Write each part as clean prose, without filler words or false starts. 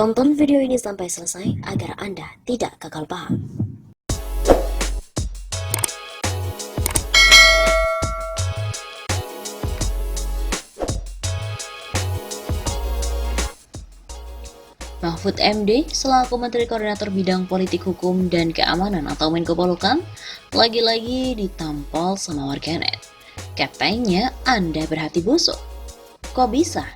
Tonton video ini sampai selesai agar Anda tidak gagal paham. Mahfud MD selaku Menteri Koordinator Bidang Politik Hukum dan Keamanan atau Menko Polhukam lagi-lagi ditampol sama warganet. Katanya Anda berhati busuk. Kok bisa?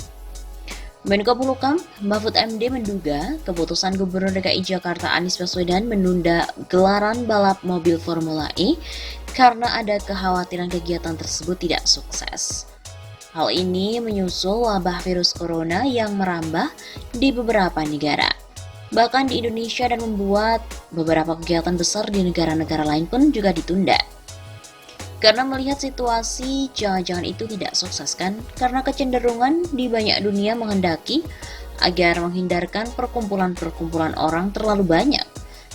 Menko Polhukam Mahfud MD menduga keputusan Gubernur DKI Jakarta Anies Baswedan menunda gelaran balap mobil Formula E karena ada kekhawatiran kegiatan tersebut tidak sukses. Hal ini menyusul wabah virus corona yang merambah di beberapa negara, bahkan di Indonesia, dan membuat beberapa kegiatan besar di negara-negara lain pun juga ditunda. Karena melihat situasi, jangan-jangan itu tidak sukses kan? Karena kecenderungan di banyak dunia menghendaki agar menghindarkan perkumpulan-perkumpulan orang terlalu banyak,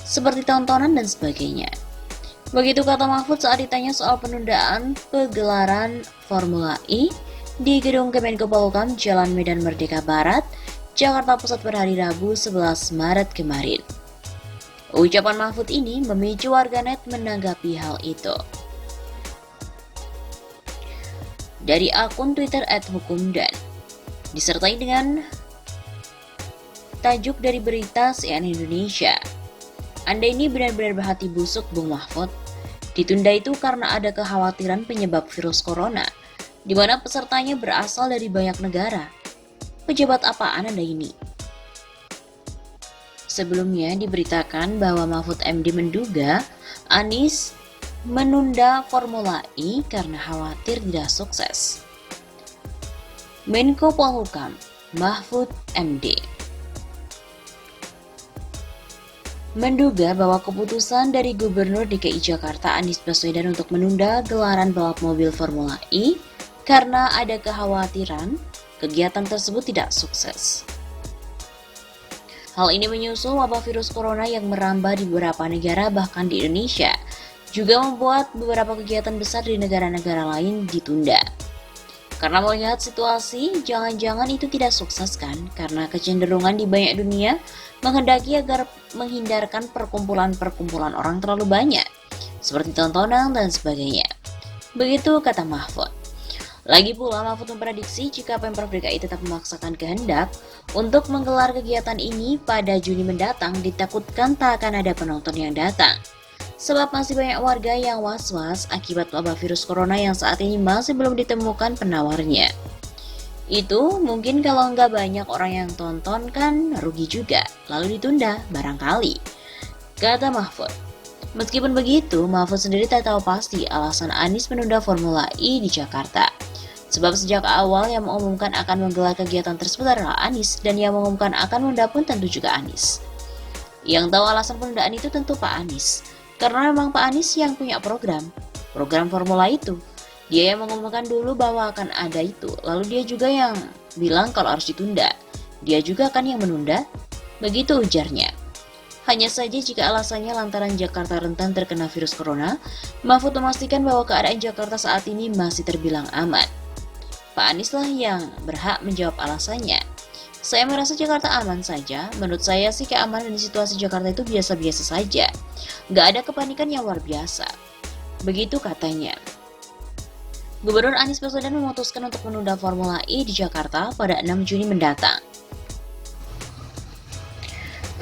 seperti tontonan dan sebagainya. Begitu kata Mahfud saat ditanya soal penundaan pegelaran Formula E di Gedung Kemenko Polhukam Jalan Medan Merdeka Barat, Jakarta Pusat pada hari Rabu 11 Maret kemarin. Ucapan Mahfud ini memicu warganet menanggapi hal itu. Dari akun Twitter @hukumdan, disertai dengan tajuk dari berita CNN Indonesia. Anda ini benar-benar berhati busuk, Bung Mahfud. Ditunda itu karena ada kekhawatiran penyebab virus corona, di mana pesertanya berasal dari banyak negara. Pejabat apaan Anda ini? Sebelumnya diberitakan bahwa Mahfud MD menduga Anies menunda Formula E karena khawatir tidak sukses. Menko Polhukam Mahfud MD menduga bahwa keputusan dari Gubernur DKI Jakarta Anies Baswedan untuk menunda gelaran balap mobil Formula E karena ada kekhawatiran kegiatan tersebut tidak sukses. Hal ini menyusul wabah virus corona yang merambah di beberapa negara, bahkan di Indonesia, juga membuat beberapa kegiatan besar di negara-negara lain ditunda. Karena melihat situasi, jangan-jangan itu tidak sukses kan? Karena kecenderungan di banyak dunia menghendaki agar menghindarkan perkumpulan-perkumpulan orang terlalu banyak, seperti tontonan dan sebagainya. Begitu kata Mahfud. Lagi pula, Mahfud memprediksi jika Pemprov DKI tetap memaksakan kehendak untuk menggelar kegiatan ini pada Juni mendatang, ditakutkan tak akan ada penonton yang datang. Sebab masih banyak warga yang was-was akibat wabah virus corona yang saat ini masih belum ditemukan penawarnya. Itu mungkin kalau nggak banyak orang yang tonton kan rugi juga, lalu ditunda barangkali, kata Mahfud. Meskipun begitu, Mahfud sendiri tak tahu pasti alasan Anies menunda Formula E di Jakarta. Sebab sejak awal yang mengumumkan akan menggelar kegiatan tersebut adalah Anies, dan yang mengumumkan akan menunda pun tentu juga Anies. Yang tahu alasan penundaan itu tentu Pak Anies, karena memang Pak Anies yang punya program Formula itu. Dia yang mengumumkan dulu bahwa akan ada itu, lalu dia juga yang bilang kalau harus ditunda. Dia juga kan yang menunda, begitu ujarnya. Hanya saja jika alasannya lantaran Jakarta rentan terkena virus corona, Mahfud memastikan bahwa keadaan Jakarta saat ini masih terbilang aman. Pak Anies lah yang berhak menjawab alasannya. Saya merasa Jakarta aman saja. Menurut saya sih keamanan di situasi Jakarta itu biasa-biasa saja. Nggak ada kepanikan yang luar biasa. Begitu katanya. Gubernur Anies Baswedan memutuskan untuk menunda Formula E di Jakarta pada 6 Juni mendatang.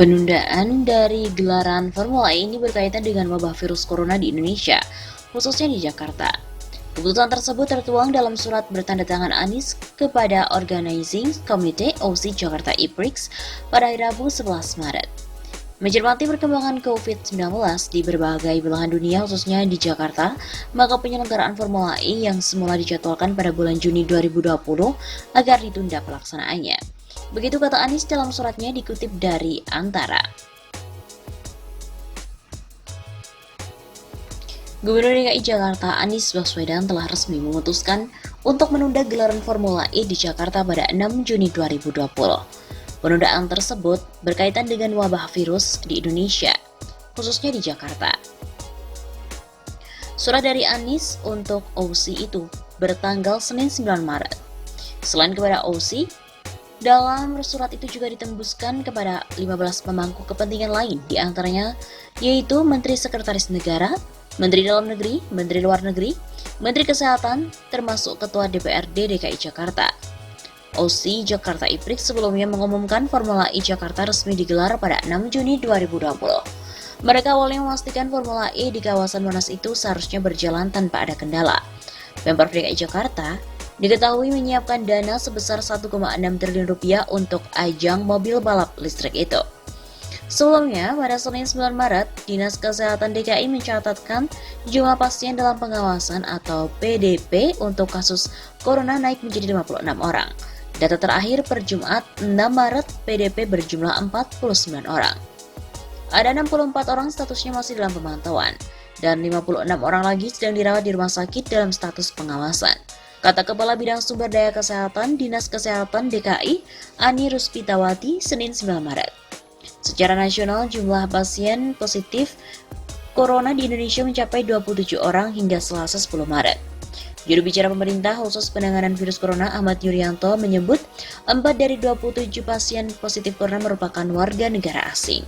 Penundaan dari gelaran Formula E ini berkaitan dengan wabah virus corona di Indonesia, khususnya di Jakarta. Keputusan tersebut tertuang dalam surat bertanda tangan Anies kepada Organizing Committee OC Jakarta IPRIX pada hari Rabu 11 Maret. Mencermati perkembangan COVID-19 di berbagai belahan dunia, khususnya di Jakarta, maka penyelenggaraan Formula E yang semula dijadwalkan pada bulan Juni 2020 agar ditunda pelaksanaannya. Begitu kata Anies dalam suratnya dikutip dari Antara. Gubernur DKI Jakarta Anies Baswedan telah resmi memutuskan untuk menunda gelaran Formula E di Jakarta pada 6 Juni 2020. Penundaan tersebut berkaitan dengan wabah virus di Indonesia, khususnya di Jakarta. Surat dari Anies untuk OC itu bertanggal Senin 9 Maret. Selain kepada OC, Dalam surat itu juga ditembuskan kepada 15 pemangku kepentingan lain, diantaranya yaitu Menteri Sekretaris Negara, Menteri Dalam Negeri, Menteri Luar Negeri, Menteri Kesehatan, termasuk Ketua DPRD DKI Jakarta. OC Jakarta IPRIX sebelumnya mengumumkan Formula E Jakarta resmi digelar pada 6 Juni 2020. Mereka awalnya memastikan Formula E di kawasan Monas itu seharusnya berjalan tanpa ada kendala. Pemprov DKI Jakarta diketahui menyiapkan dana sebesar 1,6 triliun rupiah untuk ajang mobil balap listrik itu. Sebelumnya, pada Senin 9 Maret, Dinas Kesehatan DKI mencatatkan jumlah pasien dalam pengawasan atau PDP untuk kasus corona naik menjadi 56 orang. Data terakhir per Jumat 6 Maret, PDP berjumlah 49 orang. Ada 64 orang statusnya masih dalam pemantauan, dan 56 orang lagi sedang dirawat di rumah sakit dalam status pengawasan. Kata Kepala Bidang Sumber Daya Kesehatan Dinas Kesehatan DKI, Ani Ruspitawati, Senin 9 Maret. Secara nasional, jumlah pasien positif corona di Indonesia mencapai 27 orang hingga Selasa 10 Maret. Juru bicara pemerintah khusus penanganan virus corona Ahmad Yuryanto menyebut 4 dari 27 pasien positif corona merupakan warga negara asing.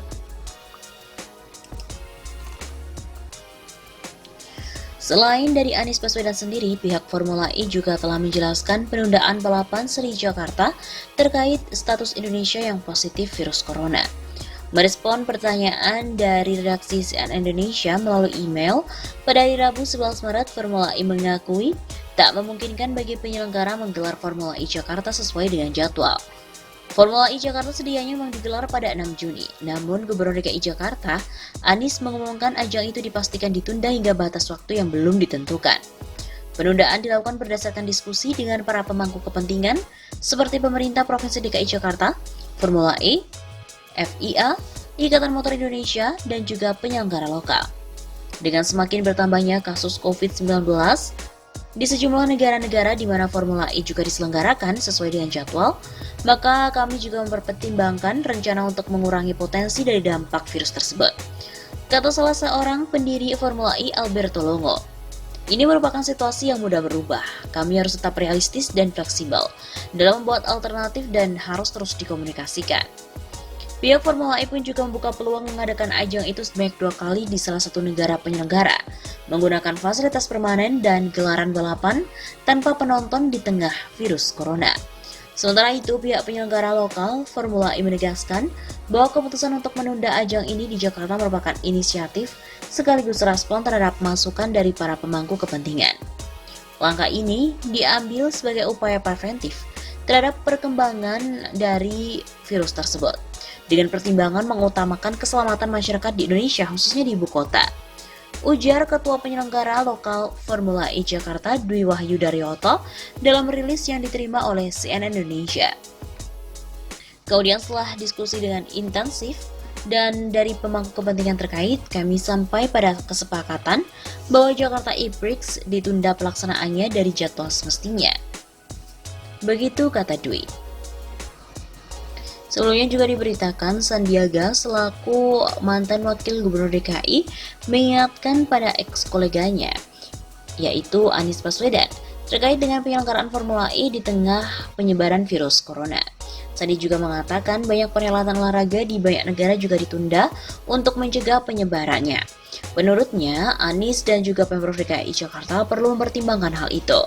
Selain dari Anies Baswedan sendiri, pihak Formula E juga telah menjelaskan penundaan balapan Seri Jakarta terkait status Indonesia yang positif virus corona. Merespon pertanyaan dari redaksi CNN Indonesia melalui email, pada hari Rabu 11 Maret, Formula E mengakui tak memungkinkan bagi penyelenggara menggelar Formula E Jakarta sesuai dengan jadwal. Formula E Jakarta sedianya memang digelar pada 6 Juni, namun Gubernur DKI Jakarta, Anies mengumumkan ajang itu dipastikan ditunda hingga batas waktu yang belum ditentukan. Penundaan dilakukan berdasarkan diskusi dengan para pemangku kepentingan seperti pemerintah Provinsi DKI Jakarta, Formula E, FIA, Ikatan Motor Indonesia, dan juga penyelenggara lokal. Dengan semakin bertambahnya kasus COVID-19 di sejumlah negara-negara di mana Formula E juga diselenggarakan sesuai dengan jadwal, maka kami juga mempertimbangkan rencana untuk mengurangi potensi dari dampak virus tersebut. Kata salah seorang pendiri Formula E, Alberto Longo. Ini merupakan situasi yang mudah berubah. Kami harus tetap realistis dan fleksibel dalam membuat alternatif dan harus terus dikomunikasikan. Pihak Formula E pun juga membuka peluang mengadakan ajang itu sebanyak 2 kali di salah satu negara penyelenggara, menggunakan fasilitas permanen dan gelaran balapan tanpa penonton di tengah virus corona. Sementara itu, pihak penyelenggara lokal Formula E menegaskan bahwa keputusan untuk menunda ajang ini di Jakarta merupakan inisiatif sekaligus respon terhadap masukan dari para pemangku kepentingan. Langkah ini diambil sebagai upaya preventif terhadap perkembangan dari virus tersebut, dengan pertimbangan mengutamakan keselamatan masyarakat di Indonesia, khususnya di ibu kota. Ujar Ketua Penyelenggara Lokal Formula E Jakarta, Dwi Wahyu Daryoto, dalam rilis yang diterima oleh CNN Indonesia. Kemudian setelah diskusi dengan intensif dan dari pemangku kepentingan terkait, kami sampai pada kesepakatan bahwa Jakarta IPRIX ditunda pelaksanaannya dari jadwal semestinya. Begitu kata Dwi. Sebelumnya juga diberitakan Sandiaga selaku mantan wakil gubernur DKI mengingatkan pada ex-koleganya, yaitu Anies Baswedan, terkait dengan penyelenggaraan Formula E di tengah penyebaran virus corona. Sandi juga mengatakan banyak perhelatan olahraga di banyak negara juga ditunda untuk mencegah penyebarannya. Menurutnya, Anies dan juga Pemprov DKI Jakarta perlu mempertimbangkan hal itu.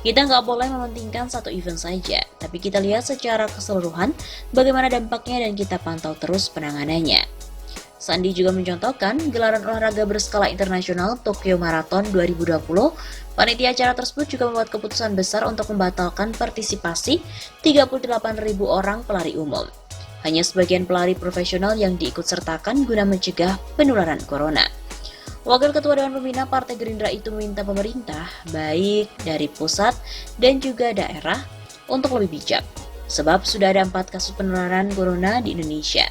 Kita nggak boleh mementingkan satu event saja, tapi kita lihat secara keseluruhan bagaimana dampaknya dan kita pantau terus penanganannya. Sandi juga mencontohkan gelaran olahraga berskala internasional Tokyo Marathon 2020. Panitia acara tersebut juga membuat keputusan besar untuk membatalkan partisipasi 38.000 orang pelari umum. Hanya sebagian pelari profesional yang diikutsertakan guna mencegah penularan corona. Wakil Ketua Dewan Pembina Partai Gerindra itu meminta pemerintah, baik dari pusat dan juga daerah, untuk lebih bijak, sebab sudah ada 4 kasus penularan corona di Indonesia.